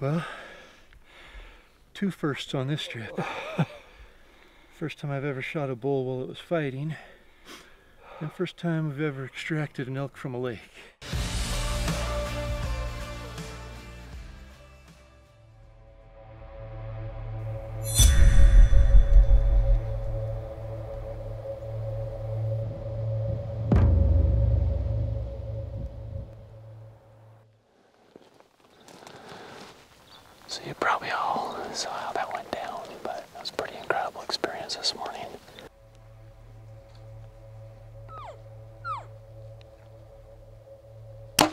Well, two firsts on this trip. First time I've ever shot a bull while it was fighting, and first time I've ever extracted an elk from a lake. So you probably all saw how that went down, but it was a pretty incredible experience this morning. I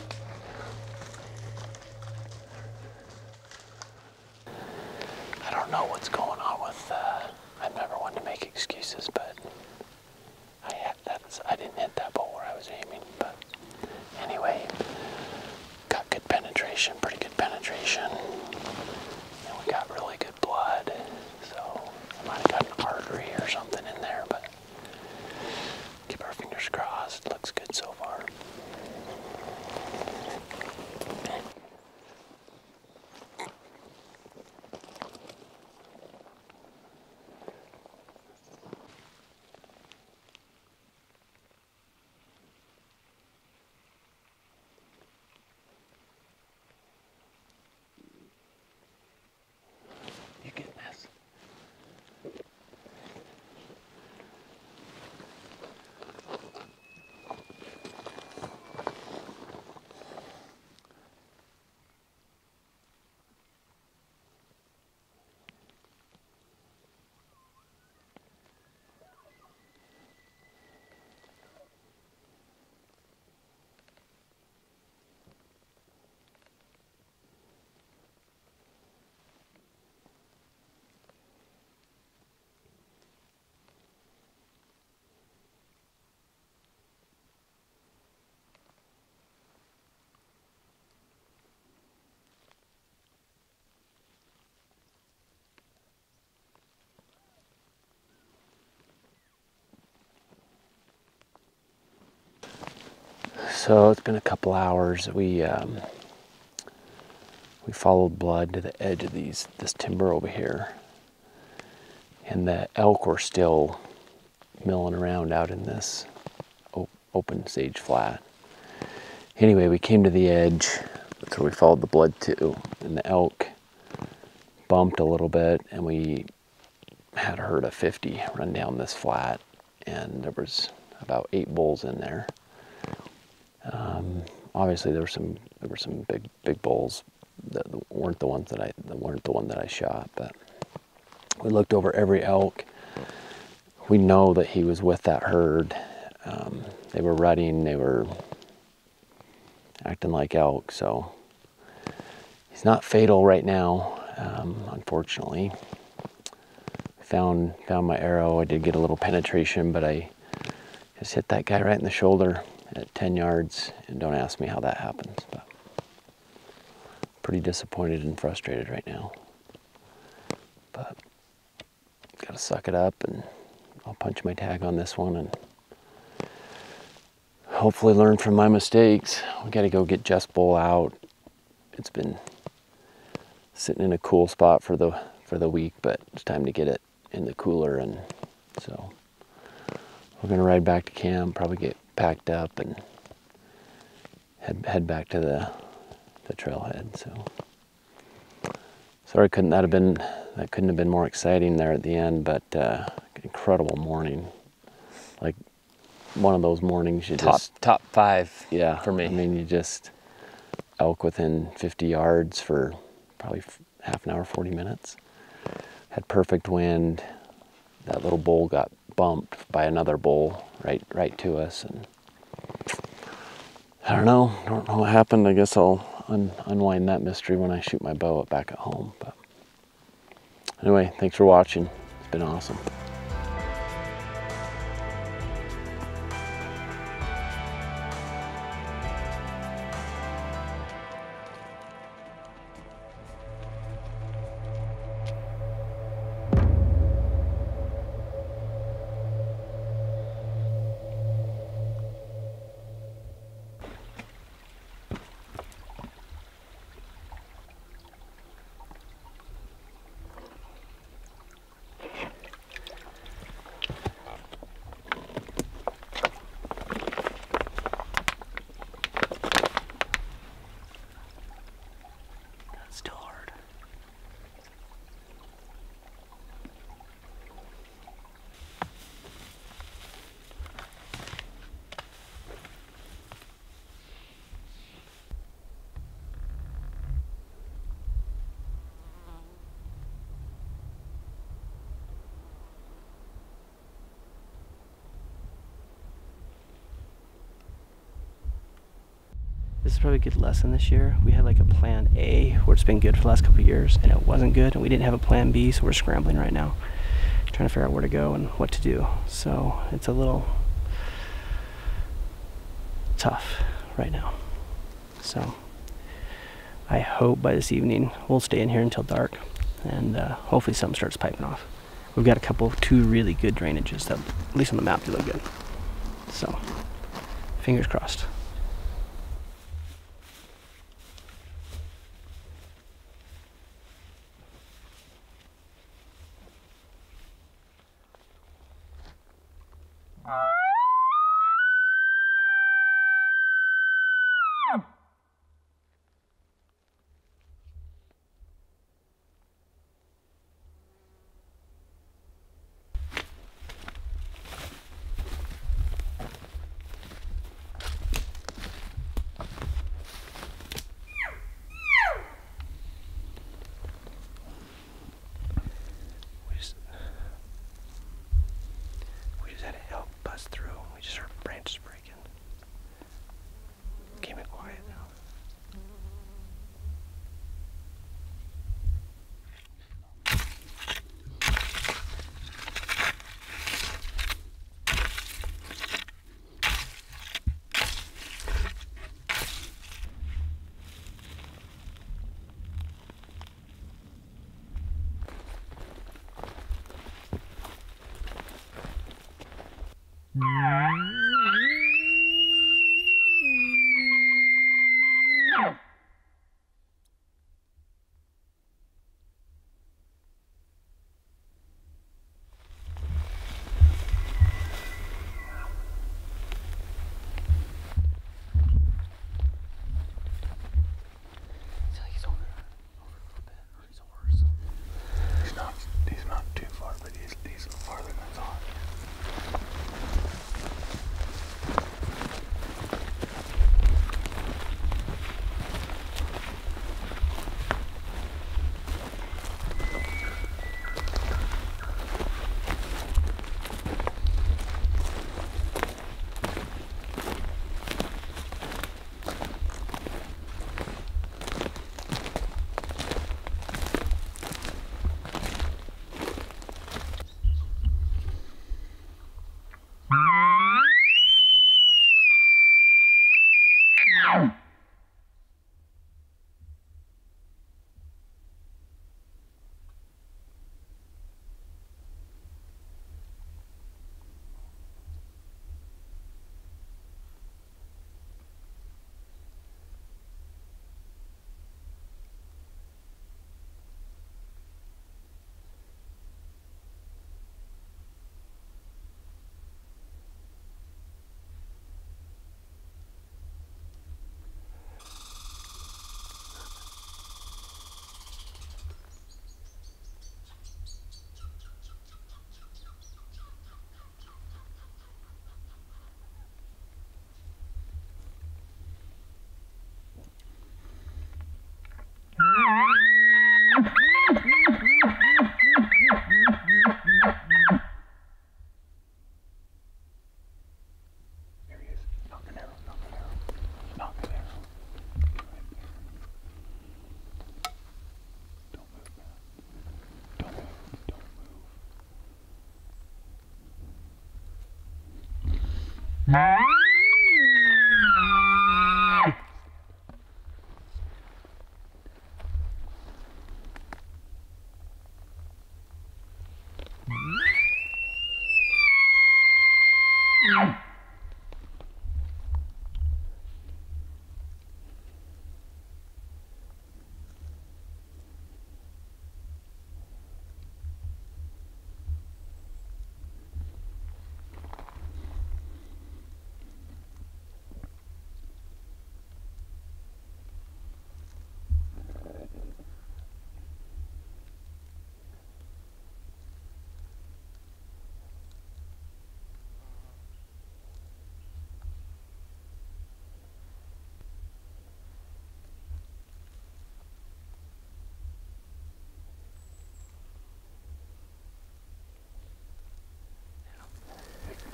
don't know what's going on with, I'm never one to make excuses, but I didn't hit that bull where I was aiming, but anyway, got good penetration, pretty good penetration. And we got really good blood, so I might have got an artery or something in there, but keep our fingers crossed. Looks good so far. So it's been a couple hours. We followed blood to the edge of this timber over here, and the elk were still milling around out in this open sage flat. Anyway, we came to the edge. That's where we followed the blood to, and the elk bumped a little bit, and we had a herd of 50 run down this flat, and there was about 8 bulls in there. Obviously, there were some big bulls that weren't the one that I shot. But we looked over every elk. We know that he was with that herd. They were rutting. They were acting like elk. So he's not fatal right now, unfortunately. Found my arrow. I did get a little penetration, but I just hit that guy right in the shoulder at 10 yards, and don't ask me how that happens, but pretty disappointed and frustrated right now. But gotta suck it up, and I'll punch my tag on this one and hopefully learn from my mistakes. We gotta go get Just Bull out. It's been sitting in a cool spot for the week, but it's time to get it in the cooler, and so we're gonna ride back to camp, probably get packed up and head back to the trailhead. So sorry, couldn't have been more exciting there at the end, but incredible morning. Like one of those mornings you top 5. Yeah, for me. I mean, you just elk within 50 yards for probably half an hour, 40 minutes. Had perfect wind. That little bull got bumped by another bull right to us, and I don't know what happened. I guess I'll unwind that mystery when I shoot my bow back at home. But anyway, thanks for watching. It's been awesome. This is probably a good lesson this year. We had like a plan A where it's been good for the last couple of years, and it wasn't good, and we didn't have a plan B, so we're scrambling right now, trying to figure out where to go and what to do. So it's a little tough right now. So I hope by this evening we'll stay in here until dark, and hopefully something starts piping off. We've got two really good drainages that, at least on the map, they look good. So fingers crossed.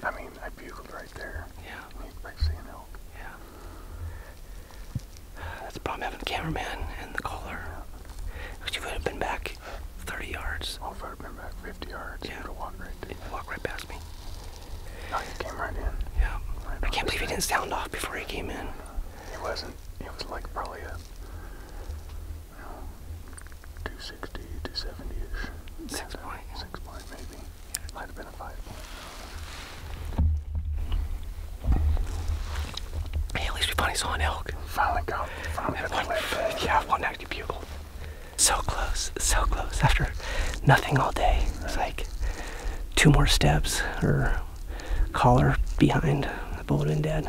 I mean, I bugled right there. Yeah. By seeing elk. Yeah. cameraman and the caller. Because you would have been back 30 yards. Oh, if I'd been back 50 yards, Yeah. you would have walked right there. Walk right past me. No, he came right in. Yeah. Right I can't believe he didn't sound off before he came in. He wasn't. It was like probably a 260, 270-ish. 6 point. 6 point maybe. Might have been a 5 point. Hey, at least we finally saw an elk. Finally got the Yeah, one active bugle. So close, so close. After nothing all day. It's like 2 more steps or collar behind. The bull would have been dead.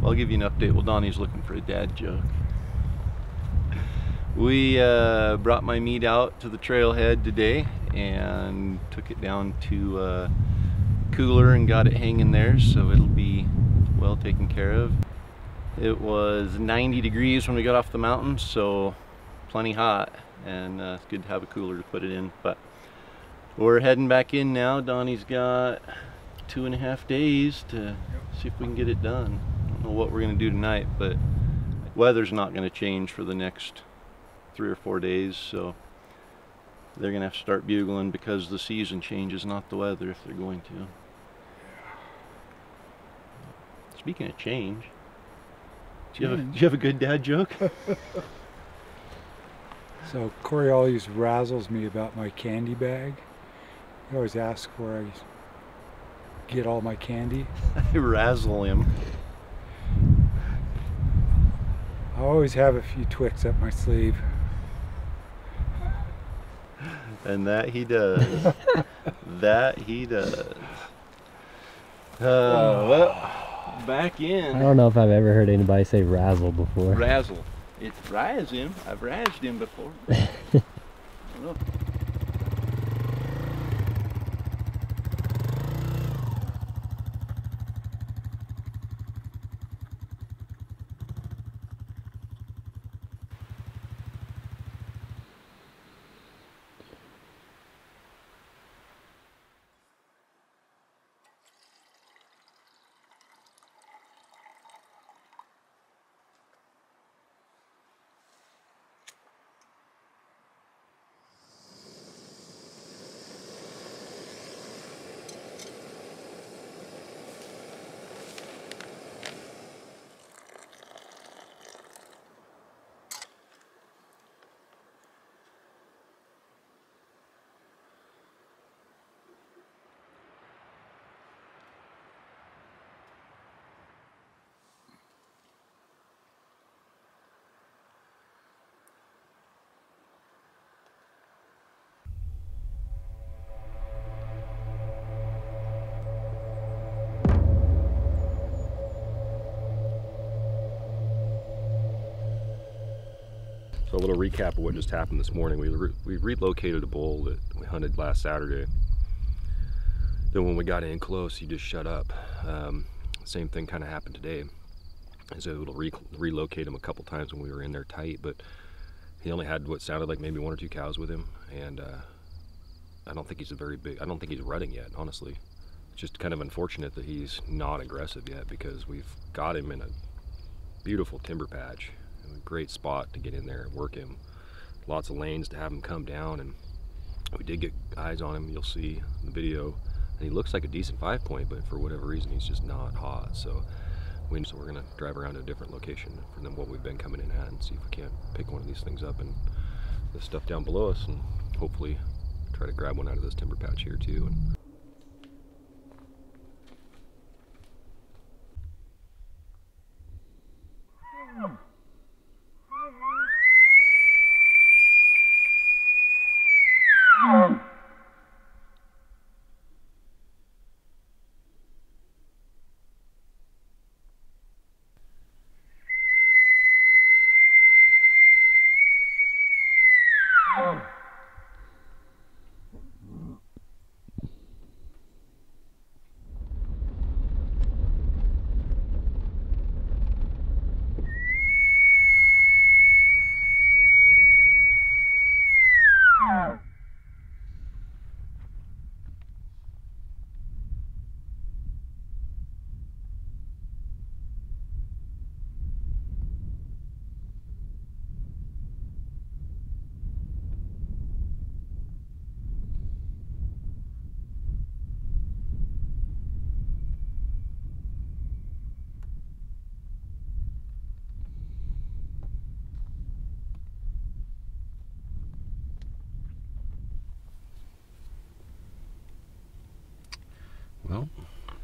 I'll give you an update while Donnie's looking for a dad joke. We brought my meat out to the trailhead today and took it down to a cooler and got it hanging there, so it'll be well taken care of. It was 90 degrees when we got off the mountain, so plenty hot, and it's good to have a cooler to put it in. But we're heading back in now. Donnie's got 2.5 days to see if we can get it done. I don't know what we're gonna do tonight, but weather's not gonna change for the next 3 or 4 days, so they're gonna have to start bugling because the season changes, not the weather, if they're going to. Speaking of change, do you have a good dad joke? So Cory always razzles me about my candy bag. He always asks where I get all my candy. I razzle him. I always have a few Twix up my sleeve. And that he does. That he does. Well, back in. I don't know if I've ever heard anybody say razzle before. Razzle. It's razz him. I've razzed him before. I don't know. So a little recap of what just happened this morning. We relocated a bull that we hunted last Saturday. Then when we got in close, he just shut up. Same thing kind of happened today. I was able to relocate him a couple times when we were in there tight, but he only had what sounded like maybe 1 or 2 cows with him, and I don't think he's I don't think he's rutting yet, honestly. It's just kind of unfortunate that he's not aggressive yet, because we've got him in a beautiful timber patch. A great spot to get in there and work him. Lots of lanes to have him come down, and we did get eyes on him, you'll see in the video, and he looks like a decent 5-point, but for whatever reason he's just not hot. So we're gonna drive around to a different location than what we've been coming in at and see if we can't pick one of these things up and the stuff down below us, and hopefully try to grab one out of this timber patch here too. Well,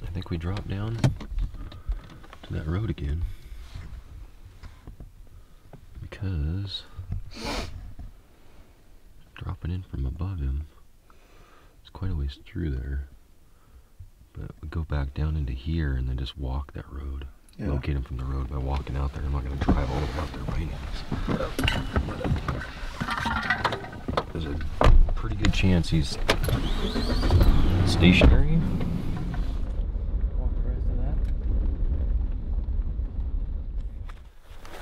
I think we dropped down to that road again because dropping in from above him, it's quite a ways through there. But we go back down into here and then just walk that road. Yeah. Locate him from the road by walking out there. I'm not going to drive all the way out there by hands. There's a pretty good chance he's stationary. Walk the rest of that.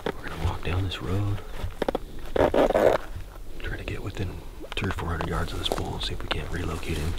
We're going to walk down this road. Try to get within 300 or 400 yards of this bull and see if we can't relocate him.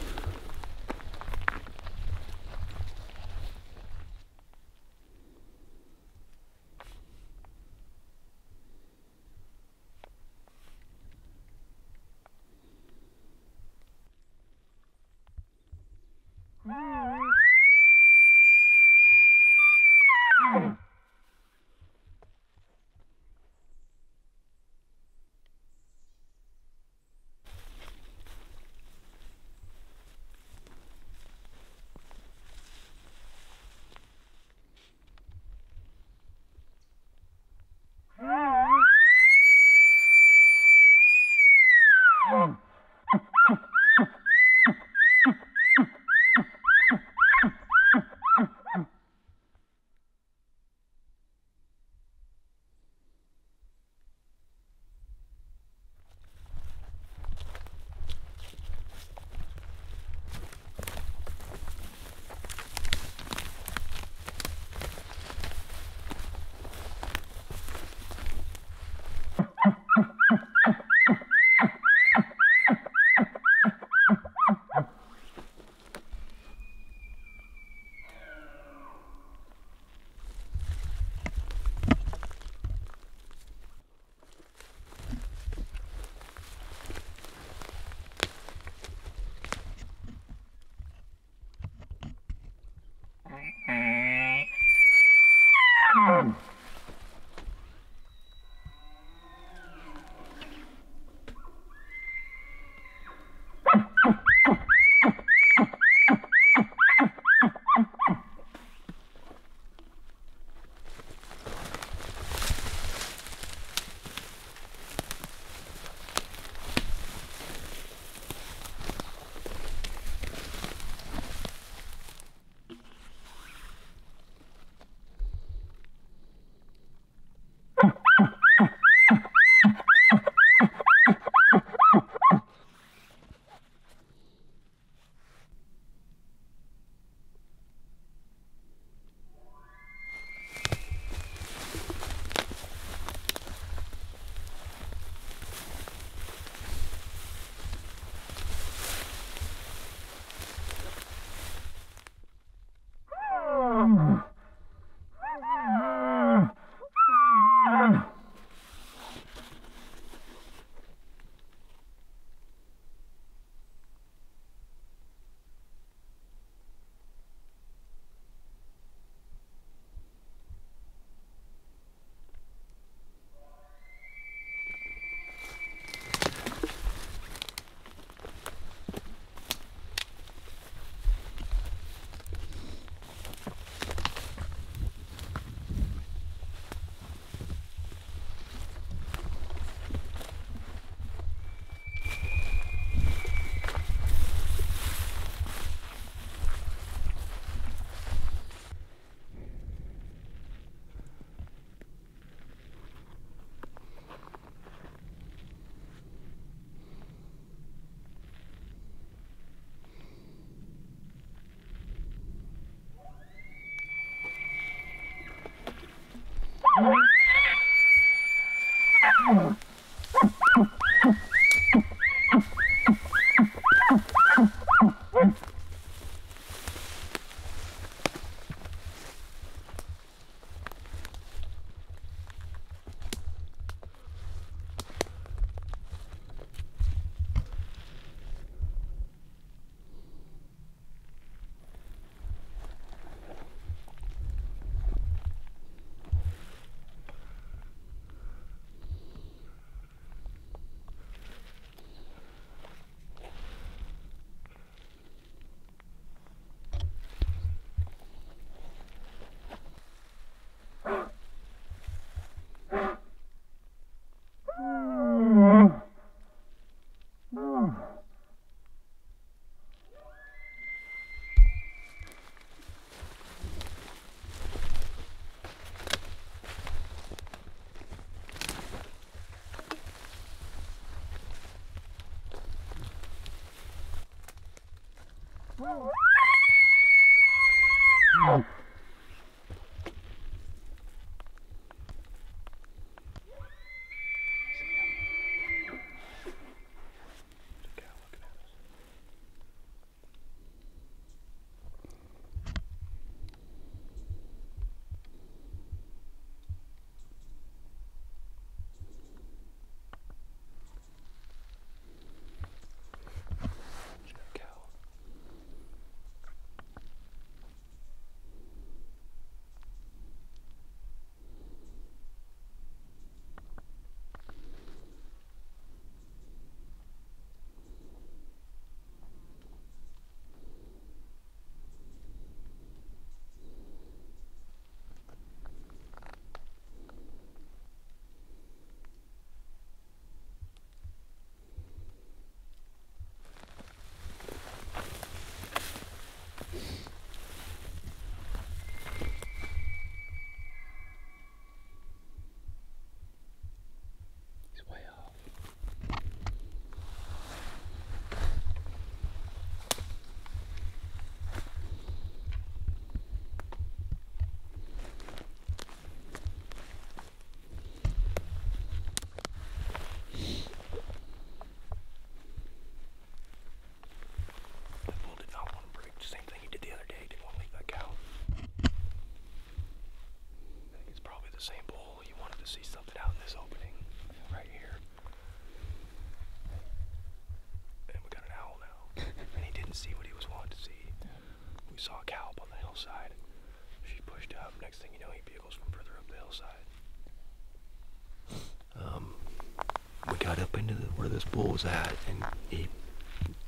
Up into where this bull was at, and he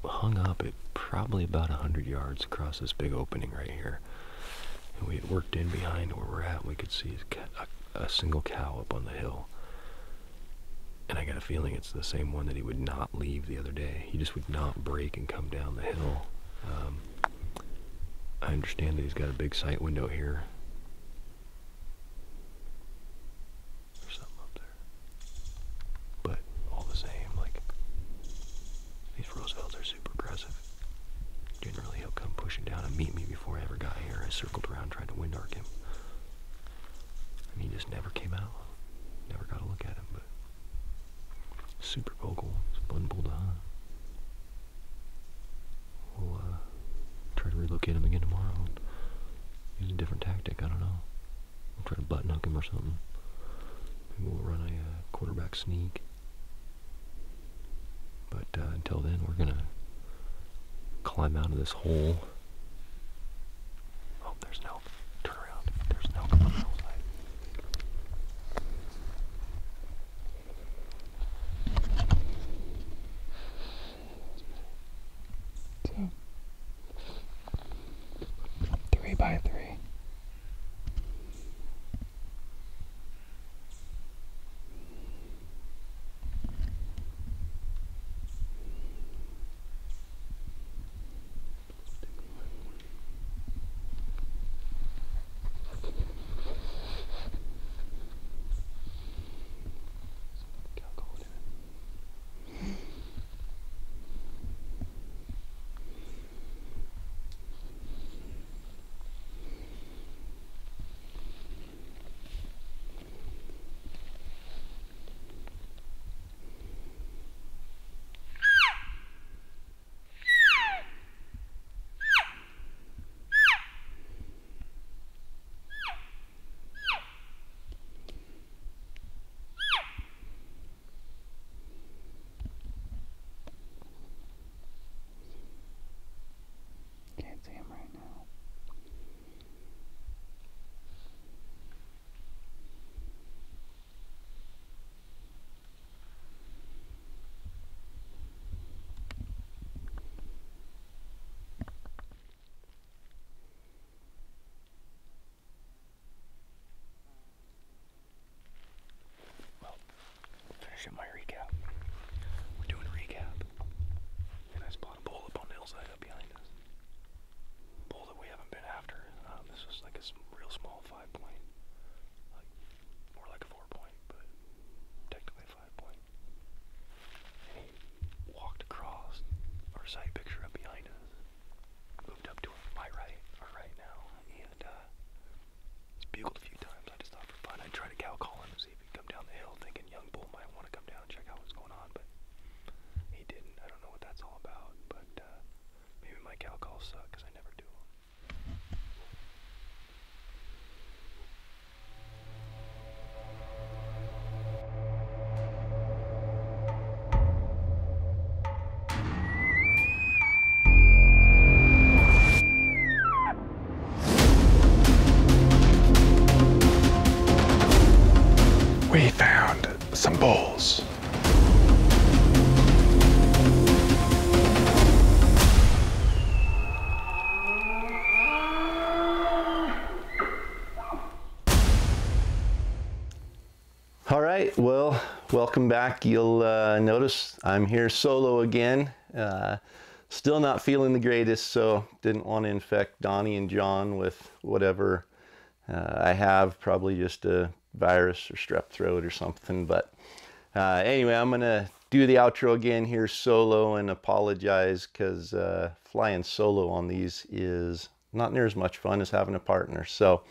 hung up at probably about 100 yards across this big opening right here. And we had worked in behind where we're at. We could see a single cow up on the hill. And I got a feeling it's the same one that he would not leave the other day. He just would not break and come down the hill. I understand that he's got a big sight window here. There's something up there. But all the same, like, these Roosevelts are super aggressive. Generally, he'll come pushing down and meet me before I ever got here. I circled around trying to wind arc him. And he just never came out. Never got a look at him, but super vocal. It's a fun bull to hunt. We'll try to relocate him again tomorrow and use a different tactic. I don't know. We'll try to button hook him or something. Maybe we'll run a quarterback sneak. But until then, we're gonna climb out of this hole. Oh, there's no. Turn around. There's no. Come on the hillside. So, 3 by 3. We found some bulls. All right, well, welcome back. You'll notice I'm here solo again. Still not feeling the greatest, so didn't want to infect Donnie and John with whatever I have, probably just a virus or strep throat or something. But anyway, I'm gonna do the outro again here solo and apologize because flying solo on these is not near as much fun as having a partner. So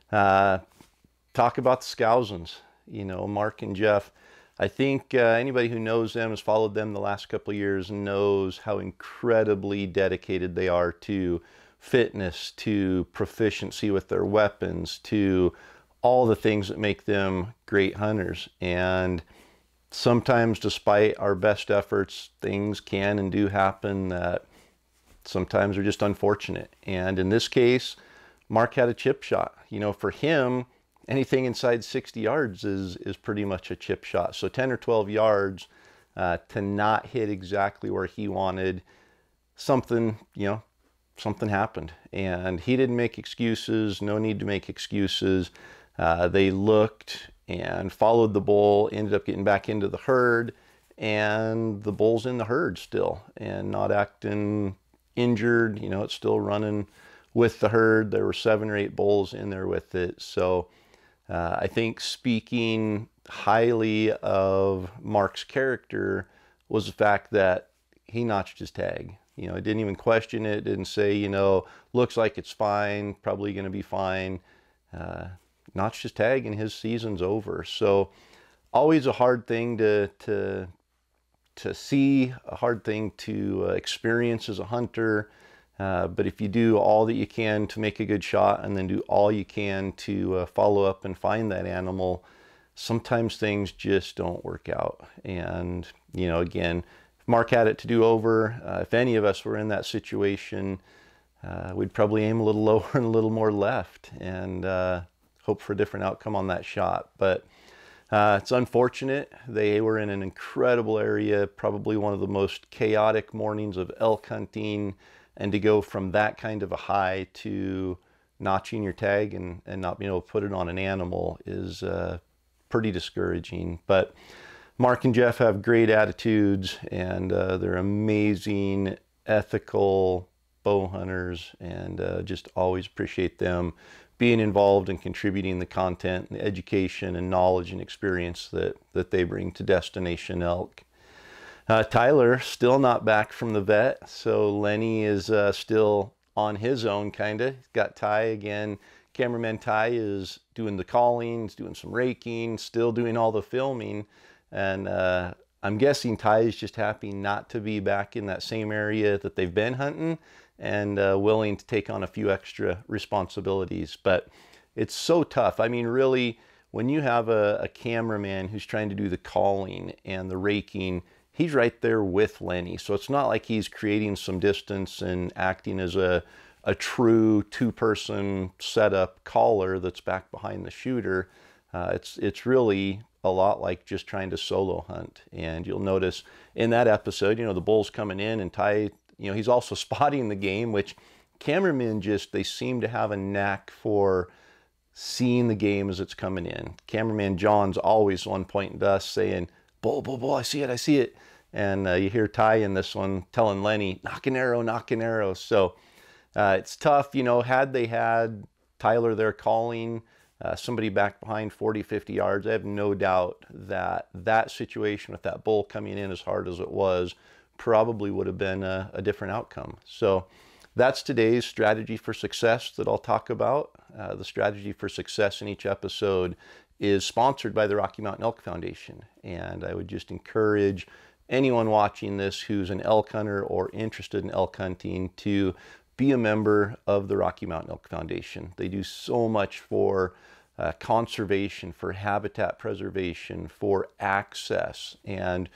talk about the Skousens. You know, Mark and Jeff, I think anybody who knows them, has followed them the last couple of years, knows how incredibly dedicated they are to fitness, to proficiency with their weapons, to all the things that make them great hunters. And sometimes, despite our best efforts, things can and do happen that sometimes are just unfortunate. And in this case, Mark had a chip shot. You know, for him, anything inside 60 yards is pretty much a chip shot. So 10 or 12 yards to not hit exactly where he wanted, something, you know, something happened. And he didn't make excuses, no need to make excuses. They looked and followed the bull, ended up getting back into the herd, and the bull's in the herd still and not acting injured. You know, it's still running with the herd. There were 7 or 8 bulls in there with it. So I think speaking highly of Mark's character was the fact that he notched his tag. You know, he didn't even question it, didn't say, you know, looks like it's fine, probably going to be fine. Notched his tag and his season's over. So always a hard thing to see, a hard thing to experience as a hunter. But if you do all that you can to make a good shot and then do all you can to follow up and find that animal, sometimes things just don't work out. And, you know, again, if Mark had it to do over, if any of us were in that situation, we'd probably aim a little lower and a little more left and hope for a different outcome on that shot. But it's unfortunate. They were in an incredible area, probably one of the most chaotic mornings of elk hunting. And to go from that kind of a high to notching your tag and not being able to put it on an animal is pretty discouraging. But Mark and Jeff have great attitudes, and they're amazing, ethical bow hunters, and just always appreciate them being involved and contributing the content and the education and knowledge and experience that they bring to Destination Elk. Tyler still not back from the vet, so Lenny is still on his own, kinda. Got Ty again. Cameraman Ty is doing the callings, doing some raking, still doing all the filming, and I'm guessing Ty is just happy not to be back in that same area that they've been hunting and willing to take on a few extra responsibilities. But it's so tough. I mean, really, when you have a cameraman who's trying to do the calling and the raking, he's right there with Lenny. So it's not like he's creating some distance and acting as a true 2-person setup caller that's back behind the shooter. It's really a lot like just trying to solo hunt. And you'll notice in that episode, you know, the bull's coming in and Ty, you know, he's also spotting the game, which cameramen they seem to have a knack for seeing the game as it's coming in. Cameraman John's always one pointing to us saying, bull, bull, bull, I see it, I see it. And you hear Ty in this one telling Lenny, knock an arrow, knock an arrow. So it's tough, you know, had they had Tyler there calling, somebody back behind 40, 50 yards, I have no doubt that that situation with that bull coming in as hard as it was probably would have been a different outcome. So that's today's strategy for success that I'll talk about. The strategy for success in each episode is sponsored by the Rocky Mountain Elk Foundation. And I would just encourage anyone watching this who's an elk hunter or interested in elk hunting to be a member of the Rocky Mountain Elk Foundation. They do so much for conservation, for habitat preservation, for access, and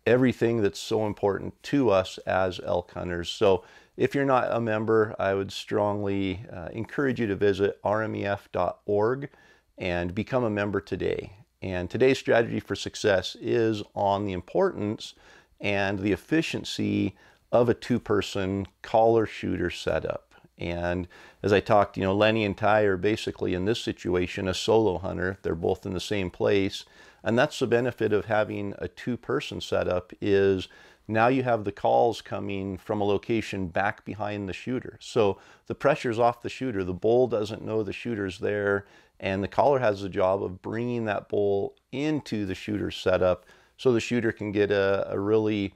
everything that's so important to us as elk hunters. So if you're not a member, I would strongly encourage you to visit rmef.org and become a member today. And today's strategy for success is on the importance and the efficiency of a two-person caller shooter setup. And as I talked, you know, Lenny and Ty are basically in this situation a solo hunter. They're both in the same place. And that's the benefit of having a two-person setup, is now you have the calls coming from a location back behind the shooter. So the pressure's off the shooter. The bull doesn't know the shooter's there, and the caller has the job of bringing that bull into the shooter's setup so the shooter can get a really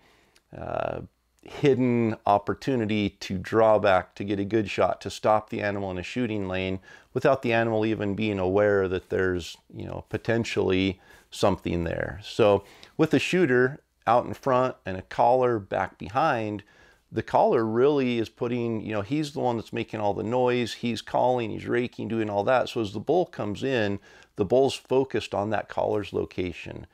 hidden opportunity to draw back, to get a good shot, to stop the animal in a shooting lane without the animal even being aware that there's, you know, potentially something there. So with a shooter out in front and a caller back behind, the caller really is putting, you know, he's the one that's making all the noise, he's calling, he's raking, doing all that. So as the bull comes in, the bull's focused on that caller's location.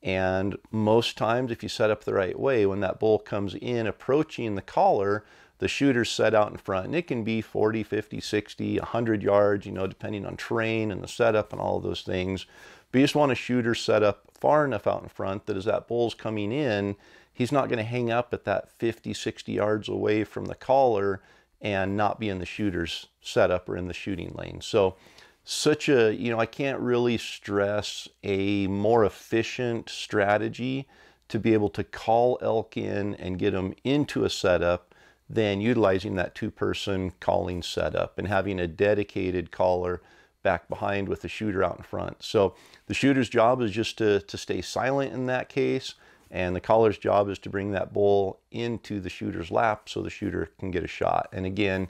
And most times, if you set up the right way, when that bull comes in approaching the caller, the shooter's set out in front, and it can be 40, 50, 60, 100 yards, you know, depending on terrain and the setup and all of those things. But you just want a shooter set up far enough out in front that as that bull's coming in, he's not going to hang up at that 50, 60 yards away from the caller and not be in the shooter's setup or in the shooting lane. So such a, you know, I can't really stress a more efficient strategy to be able to call elk in and get them into a setup than utilizing that two-person calling setup and having a dedicated caller back behind with the shooter out in front. So the shooter's job is just to stay silent in that case, and the caller's job is to bring that bull into the shooter's lap so the shooter can get a shot. And again,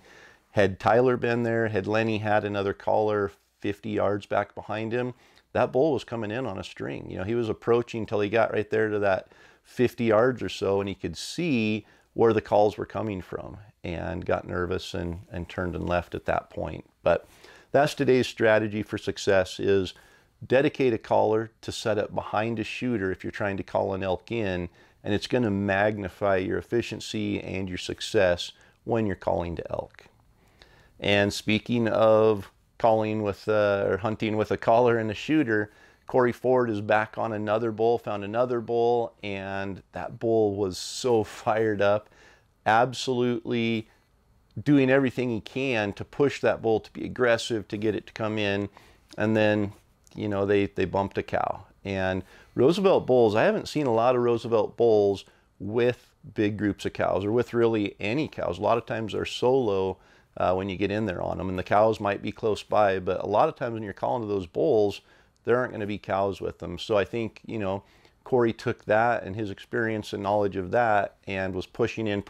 had Tyler been there, had Lenny had another caller 50 yards back behind him, that bull was coming in on a string. You know, he was approaching till he got right there to that 50 yards or so, and he could see where the calls were coming from and got nervous and turned and left at that point. But that's today's strategy for success, is dedicate a caller to set up behind a shooter if you're trying to call an elk in, and it's going to magnify your efficiency and your success when you're calling to elk. And speaking of calling with or hunting with a caller and a shooter, Cory Ford is back on another bull, found another bull, and that bull was so fired up, absolutely doing everything he can to push that bull to be aggressive, to get it to come in. And then, you know, they bumped a cow. And Roosevelt bulls, I haven't seen a lot of Roosevelt bulls with big groups of cows, or with really any cows. A lot of times they're solo when you get in there on them, and the cows might be close by, but a lot of times when you're calling to those bulls, there aren't going to be cows with them. So I think, you know, Cory took that and his experience and knowledge of that and was pushing in,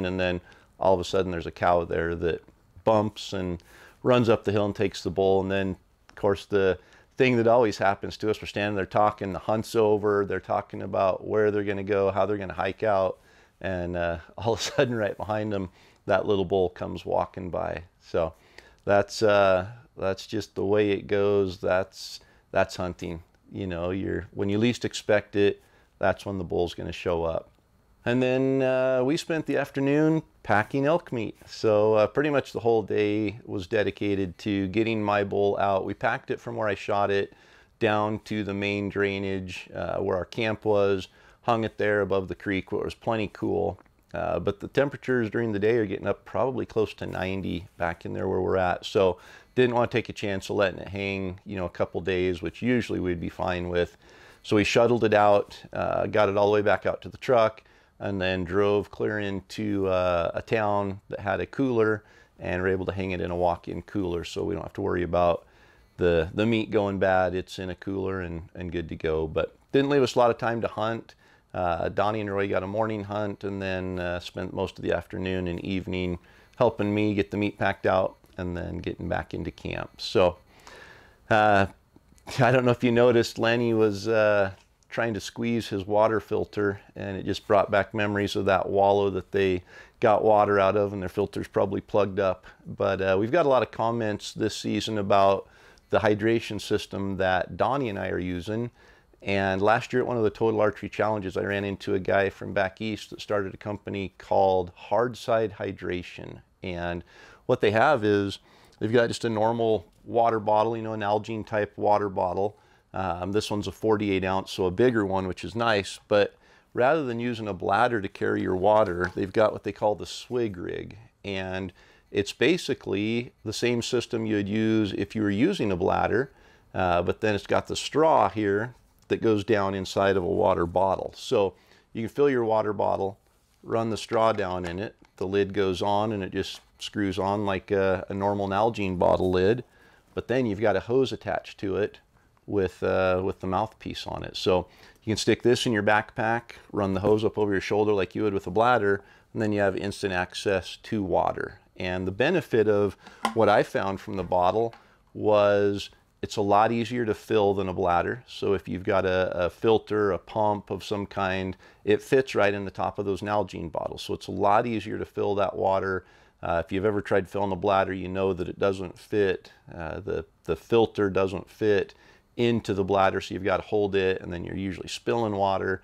and then all of a sudden there's a cow there that bumps and runs up the hill and takes the bull. And then, of course, the thing that always happens to us, we're standing there talking, the hunt's over, they're talking about where they're going to go, how they're going to hike out, and all of a sudden right behind them, that little bull comes walking by. So that's just the way it goes. That's hunting. You know, when you least expect it, that's when the bull's going to show up. And then we spent the afternoon packing elk meat. So pretty much the whole day was dedicated to getting my bull out. We packed it from where I shot it down to the main drainage where our camp was, hung it there above the creek where it was plenty cool. But the temperatures during the day are getting up probably close to 90 back in there where we're at. So didn't want to take a chance of letting it hang, you know, a couple days, which usually we'd be fine with. So we shuttled it out, got it all the way back out to the truck, and then drove clear into a town that had a cooler, and were able to hang it in a walk-in cooler, so we don't have to worry about the meat going bad. It's in a cooler and good to go. But didn't leave us a lot of time to hunt. Donnie and Roy got a morning hunt, and then spent most of the afternoon and evening helping me get the meat packed out and then getting back into camp. So I don't know if you noticed, Lenny was trying to squeeze his water filter, and it just brought back memories of that wallow that they got water out of, and their filter's probably plugged up. But we've got a lot of comments this season about the hydration system that Donnie and I are using. And last year at one of the Total Archery Challenges, I ran into a guy from back east that started a company called Hardside Hydration. And what they have is they've got just a normal water bottle, you know, an Algene type water bottle. This one's a 48 ounce, so a bigger one, which is nice. But rather than using a bladder to carry your water, they've got what they call the swig rig. And it's basically the same system you'd use if you were using a bladder, but then it's got the straw here that goes down inside of a water bottle. So you can fill your water bottle, run the straw down in it, the lid goes on and it just screws on like a normal Nalgene bottle lid, but then you've got a hose attached to it with the mouthpiece on it. So you can stick this in your backpack, run the hose up over your shoulder like you would with a bladder, and then you have instant access to water. And the benefit of what I found from the bottle was it's a lot easier to fill than a bladder. So if you've got a filter, a pump of some kind, it fits right in the top of those Nalgene bottles. So it's a lot easier to fill that water. If you've ever tried filling a bladder, you know that it doesn't fit. The filter doesn't fit into the bladder, so you've got to hold it, and then you're usually spilling water.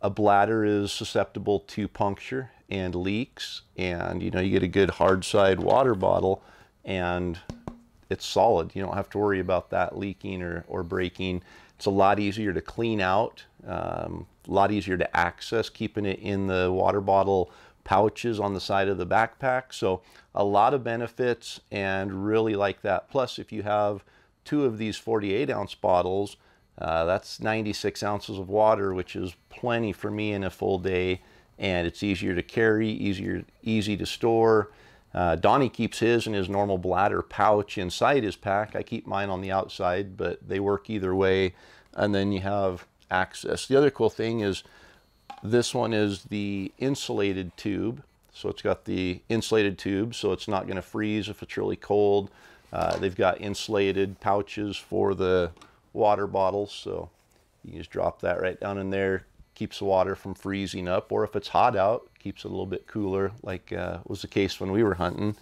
A bladder is susceptible to puncture and leaks, and you get a good hard side water bottle and it's solid. You don't have to worry about that leaking or breaking. It's a lot easier to clean out, a lot easier to access, keeping it in the water bottle pouches on the side of the backpack. So a lot of benefits, and really like that. Plus, if you have 2 of these 48 ounce bottles, that's 96 ounces of water, which is plenty for me in a full day, and it's easier to carry, easy to store. Donnie keeps his in his normal bladder pouch inside his pack. I keep mine on the outside, but they work either way. And then you have access. The other cool thing is this one is the insulated tube. So it's got the insulated tube, so it's not going to freeze if it's really cold. They've got insulated pouches for the water bottles, so you can just drop that right down in there. Keeps the water from freezing up, or if it's hot out, keeps it a little bit cooler, like was the case when we were hunting.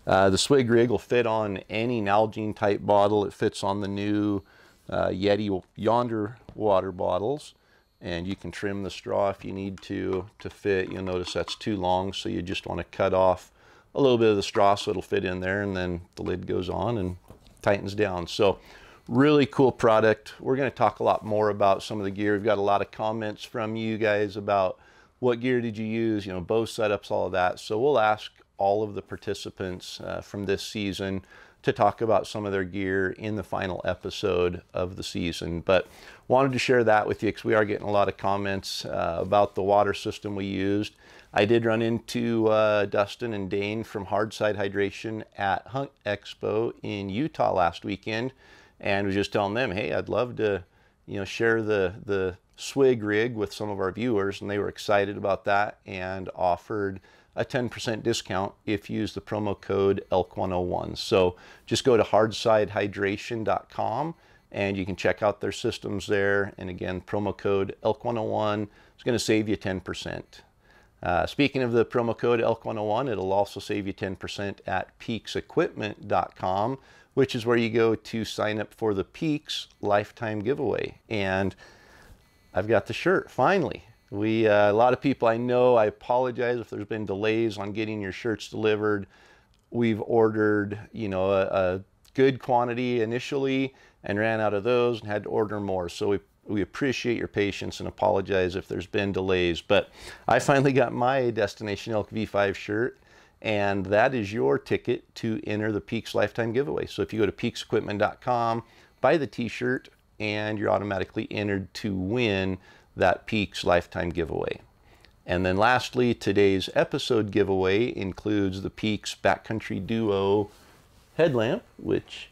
The swig rig will fit on any Nalgene type bottle. It fits on the new Yeti Yonder water bottles, and you can trim the straw if you need to fit. You'll notice that's too long, so you just want to cut off a little bit of the straw so it'll fit in there, and then the lid goes on and tightens down. So really cool product. We're going to talk a lot more about some of the gear. We've got a lot of comments from you guys about what gear did you use, bow setups, all of that. So we'll ask all of the participants from this season to talk about some of their gear in the final episode of the season. But wanted to share that with you because we are getting a lot of comments about the water system we used. I did run into Dustin and Dane from Hardside Hydration at Hunt Expo in Utah last weekend, and was just telling them, hey, I'd love to share the swig rig with some of our viewers, and they were excited about that and offered a 10% discount if you use the promo code ELK101. So just go to hardsidehydration.com and you can check out their systems there. And again, promo code ELK101 is going to save you 10%. Speaking of the promo code ELK101, it'll also save you 10% at peaksequipment.com, which is where you go to sign up for the Peaks lifetime giveaway. And I've got the shirt, finally. A lot of people I know, I apologize if there's been delays on getting your shirts delivered. We've ordered, a good quantity initially and ran out of those and had to order more. So we appreciate your patience and apologize if there's been delays. But I finally got my Destination Elk V5 shirt, and that is your ticket to enter the Peaks lifetime giveaway. So if you go to peaksequipment.com, buy the t-shirt, and you're automatically entered to win that Peaks lifetime giveaway. And then lastly, today's episode giveaway includes the Peaks Backcountry Duo headlamp, which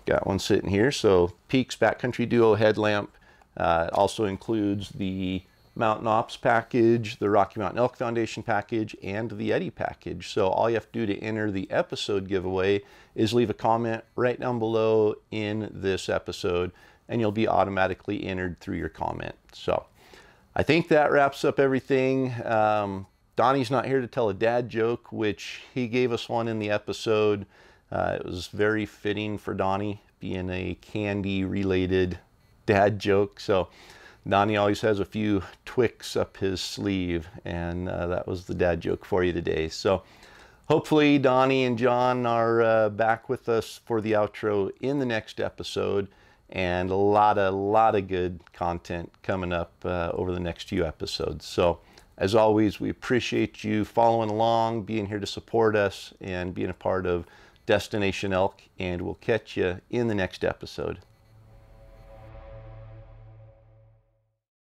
got one sitting here. So Peaks Backcountry Duo headlamp also includes the Mountain Ops package, the Rocky Mountain Elk Foundation package, and the Yeti package. So all you have to do to enter the episode giveaway is leave a comment right down below in this episode, and you'll be automatically entered through your comment. So I think that wraps up everything. Donnie's not here to tell a dad joke, which he gave us one in the episode. It was very fitting for Donnie, being a candy related dad joke. So Donnie always has a few Twix up his sleeve, and that was the dad joke for you today. So hopefully Donnie and John are back with us for the outro in the next episode. and a lot of good content coming up over the next few episodes. So as always, we appreciate you following along, being here to support us, and being a part of Destination Elk, and we'll catch you in the next episode.